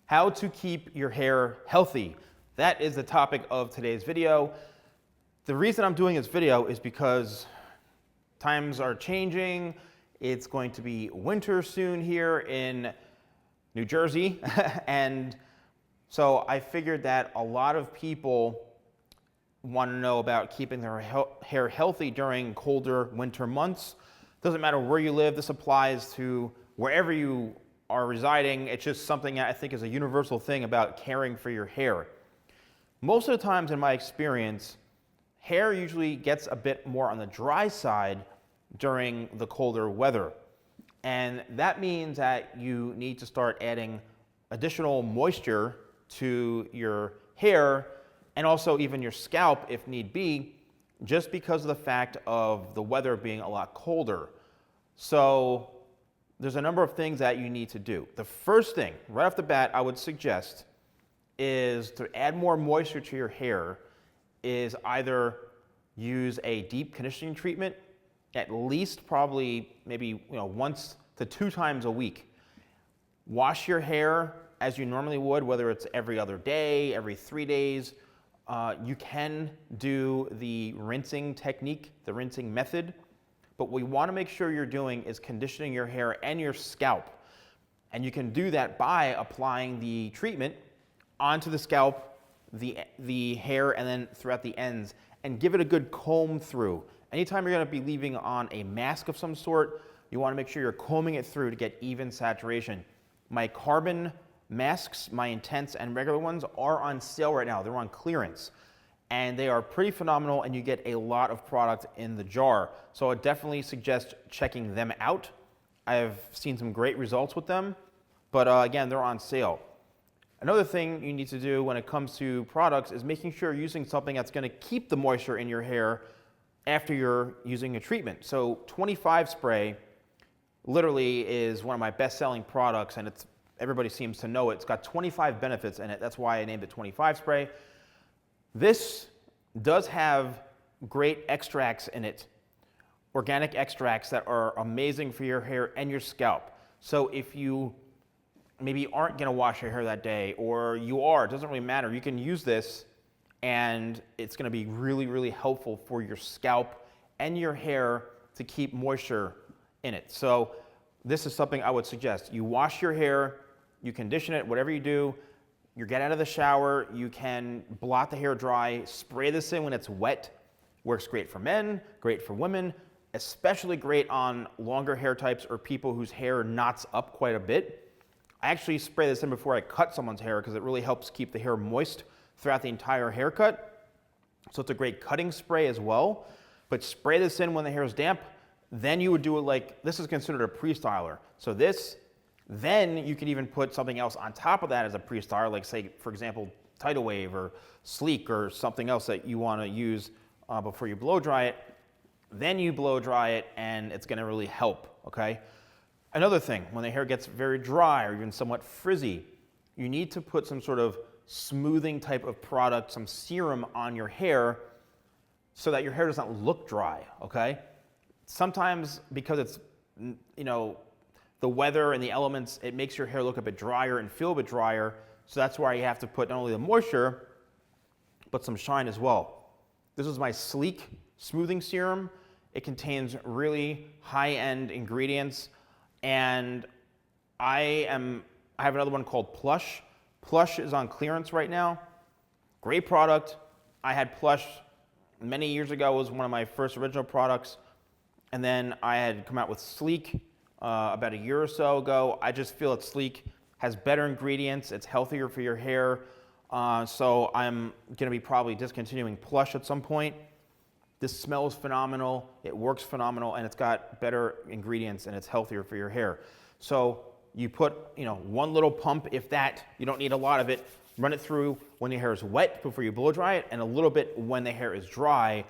How to keep your hair healthy. That is the topic of today's video. The reason I'm doing this video is because times are changing. It's going to be winter soon here in New Jersey. And so I figured that a lot of people want to know about keeping their hair healthy during colder winter months. Doesn't matter where you live. This applies to wherever you are residing. It's just something that I think is a universal thing about caring for your hair. Most of the times in my experience, hair usually gets a bit more on the dry side during the colder weather. And that means that you need to start adding additional moisture to your hair and also even your scalp if need be, just because of the fact of the weather being a lot colder. So there's a number of things that you need to do. The first thing, right off the bat, I would suggest is to add more moisture to your hair is either use a deep conditioning treatment, at least probably maybe once to 2 times a week. Wash your hair as you normally would, whether it's every other day, every 3 days. You can do the rinsing technique, the rinsing method. But what you want to make sure you're doing is conditioning your hair and your scalp. And you can do that by applying the treatment onto the scalp, the hair, and then throughout the ends, and give it a good comb through. Anytime you're going to be leaving on a mask of some sort, you want to make sure you're combing it through to get even saturation. My carbon masks, my intense and regular ones, are on sale right now. They're on clearance. And they are pretty phenomenal, and you get a lot of product in the jar. So I definitely suggest checking them out. I've seen some great results with them, but again, they're on sale. Another thing you need to do when it comes to products is making sure you're using something that's going to keep the moisture in your hair after you're using a treatment. So 25 spray literally is one of my best-selling products, and everybody seems to know it. It's got 25 benefits in it. That's why I named it 25 spray. This does have great extracts in it, organic extracts that are amazing for your hair and your scalp. So if you maybe aren't going to wash your hair that day, or you are, it doesn't really matter. You can use this, and it's going to be really, really helpful for your scalp and your hair to keep moisture in it. So this is something I would suggest. You wash your hair, you condition it, whatever you do. You get out of the shower, you can blot the hair dry, spray this in when it's wet. Works great for men, great for women, especially great on longer hair types or people whose hair knots up quite a bit. I actually spray this in before I cut someone's hair because it really helps keep the hair moist throughout the entire haircut. So it's a great cutting spray as well. But spray this in when the hair is damp. Then you would do it like, this is considered a pre-styler. So this, then you could even put something else on top of that as a pre-styler, like say, for example, Tidal Wave or Sleek or something else that you want to use before you blow dry it. Then you blow dry it, and it's going to really help, okay? Another thing, when the hair gets very dry or even somewhat frizzy, you need to put some sort of smoothing type of product, some serum on your hair so that your hair does not look dry, okay? Sometimes because it's, the weather and the elements, it makes your hair look a bit drier and feel a bit drier. So that's why you have to put not only the moisture, but some shine as well. This is my Sleek Smoothing Serum. It contains really high-end ingredients. And I have another one called Plush. Plush is on clearance right now. Great product. I had Plush many years ago. It was one of my first original products. And then I had come out with Sleek about a year or so ago. I just feel that Sleek has better ingredients. It's healthier for your hair. So I'm going to be probably discontinuing Plush at some point. This smells phenomenal. It works phenomenal, and it's got better ingredients, and it's healthier for your hair. So you put, one little pump, if that. You don't need a lot of it. Run it through when your hair is wet before you blow dry it, and a little bit when the hair is dry,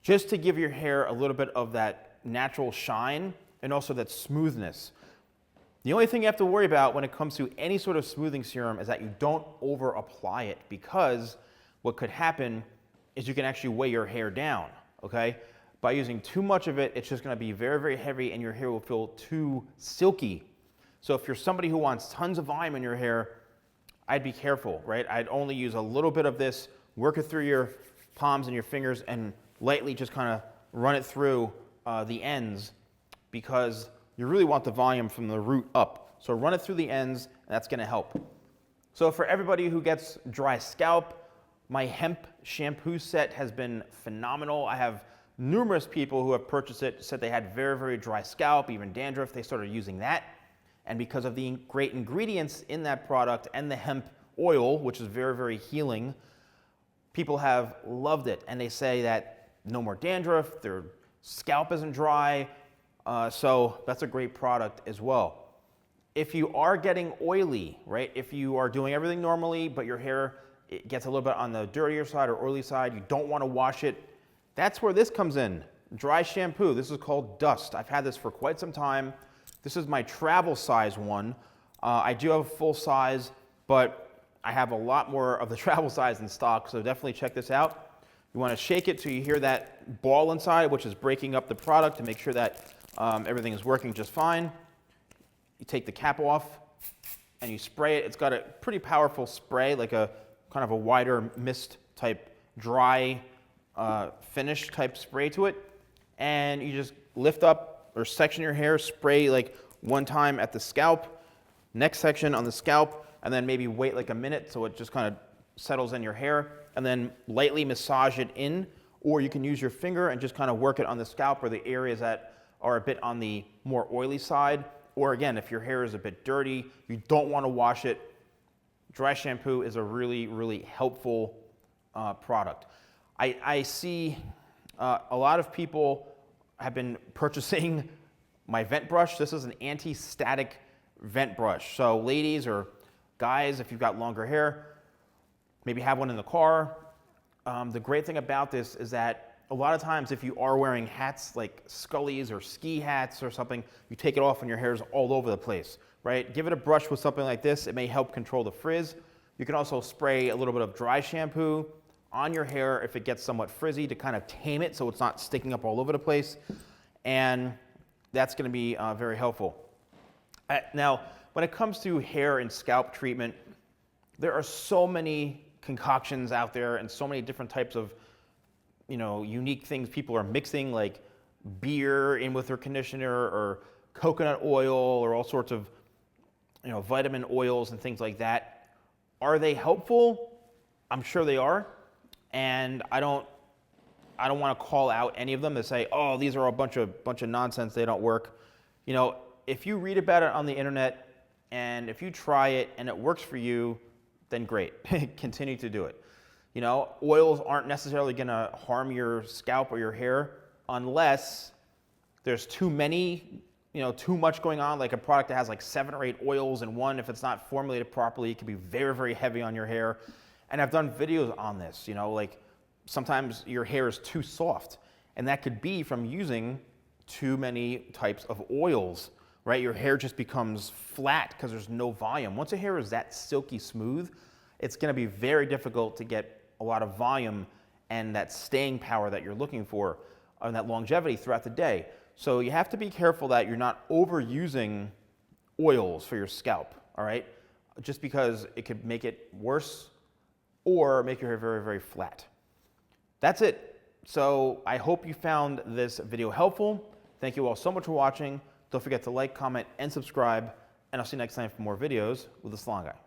just to give your hair a little bit of that natural shine and also that smoothness. The only thing you have to worry about when it comes to any sort of smoothing serum is that you don't over apply it, because what could happen is you can actually weigh your hair down, okay? By using too much of it, it's just gonna be very, very heavy, and your hair will feel too silky. So if you're somebody who wants tons of volume in your hair, I'd be careful, right? I'd only use a little bit of this, work it through your palms and your fingers, and lightly just kind of run it through the ends, because you really want the volume from the root up. So run it through the ends, and that's going to help. So for everybody who gets dry scalp, my hemp shampoo set has been phenomenal. I have numerous people who have purchased it, said they had very, very dry scalp, even dandruff. They started using that. And because of the great ingredients in that product and the hemp oil, which is very, very healing, people have loved it. And they say that no more dandruff, their scalp isn't dry. So that's a great product as well. If you are getting oily, right? If you are doing everything normally, but your hair, it gets a little bit on the dirtier side or oily side, you don't want to wash it, that's where this comes in. Dry shampoo. This is called Dust. I've had this for quite some time. This is my travel size one. I do have a full size, but I have a lot more of the travel size in stock, so definitely check this out. You want to shake it till you hear that ball inside, which is breaking up the product, to make sure that everything is working just fine. You take the cap off and you spray it. It's got a pretty powerful spray, like a kind of a wider mist type dry finish type spray to it. And you just lift up or section your hair, spray like one time at the scalp, next section on the scalp, and then maybe wait like a minute so it just kind of settles in your hair, and then lightly massage it in, or you can use your finger and just kind of work it on the scalp or the areas that are a bit on the more oily side. Or again, if your hair is a bit dirty, you don't want to wash it, dry shampoo is a really, really helpful product. I see a lot of people have been purchasing my vent brush. This is an anti-static vent brush. So ladies or guys, if you've got longer hair, maybe have one in the car. The great thing about this is that a lot of times if you are wearing hats like Scully's or ski hats or something, you take it off and your hair is all over the place, right? Give it a brush with something like this. It may help control the frizz. You can also spray a little bit of dry shampoo on your hair if it gets somewhat frizzy to kind of tame it so it's not sticking up all over the place. And that's going to be very helpful. Now, when it comes to hair and scalp treatment, there are so many concoctions out there and so many different types of unique things people are mixing, like beer in with their conditioner or coconut oil or all sorts of vitamin oils and things like that. Are they helpful? I'm sure they are. And I don't want to call out any of them to say, oh, these are a bunch of nonsense, they don't work. If you read about it on the internet and if you try it and it works for you, then great. Continue to do it. Oils aren't necessarily going to harm your scalp or your hair unless there's too many, too much going on, like a product that has like 7 or 8 oils in one. If it's not formulated properly, it can be very, very heavy on your hair. And I've done videos on this, like sometimes your hair is too soft, and that could be from using too many types of oils, right? Your hair just becomes flat because there's no volume. Once a hair is that silky smooth, it's going to be very difficult to get a lot of volume and that staying power that you're looking for and that longevity throughout the day. So you have to be careful that you're not overusing oils for your scalp, all right? Just because it could make it worse or make your hair very, very flat. That's it. So I hope you found this video helpful. Thank you all so much for watching. Don't forget to like, comment, and subscribe, and I'll see you next time for more videos with The Salon Guy.